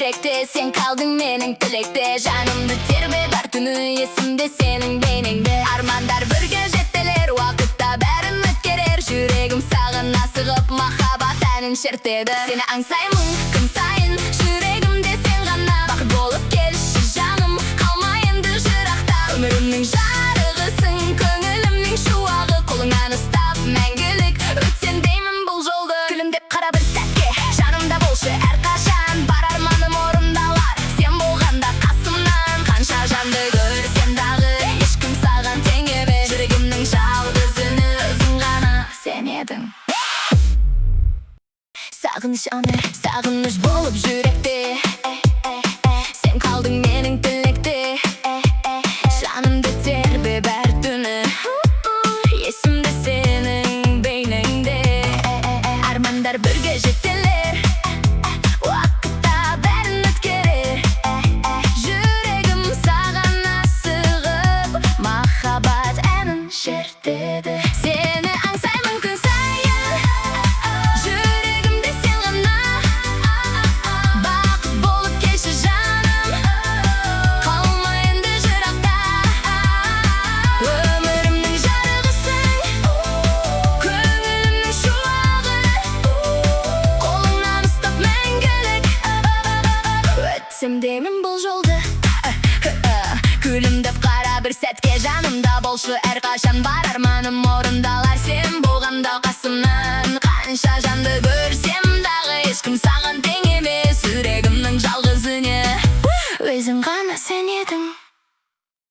yürekte, sen kaldın mening tilekte. Janımdı terbe бар түні esimde senin beyningde. Armandar birge жетелер, уақытта бәрін өткерер. Жүрегім сағына сығып, махаббат әнін шертеді. Сені аңсаймын күн сайын, жүрегімде сен ғана. Бақыт болып келші жаным, қалма енді жырақта. Өмірімнің жарығысың, көңілімнің шуағы. Қолыңнан ұстап мәңгілік өтсем деймін бұл жолды. Күлімдеп қара бір сәтке, жанымда болшы әрқашан. Бар арманым орындалар, сен болғанда қасымнан. Қанша жанды көрсем дағы, ешкім саған тең емес. Жүрегімнің жалғыз үні өзің ғана сен едің. Сағыныш аны, сағыныш болып жүректе. Сен қалдың менің тілекте. Жанымды тербе бар түні, есімде сенің бейнеңде. Армандар бірге жетелер, уақытта бәрін өткерер. Жүрегім саған асығып, махаббат әнін шертеді. Сені аңсаймын күн сайын, жүрегімде сен ғана. Бақыт болып келші жаным, қалма енді жырақта. Өмірімнің жарығысың, көңілімнің шуағы. Қолыңнан ұстап мәңгілік өтсем деймін бұл жолды. Күлімдеп қара бір сәтке, жанымда болшы әрқашан. Бар арманым орындалар, сен болғанда қасымнан. Қанша жанды көрсем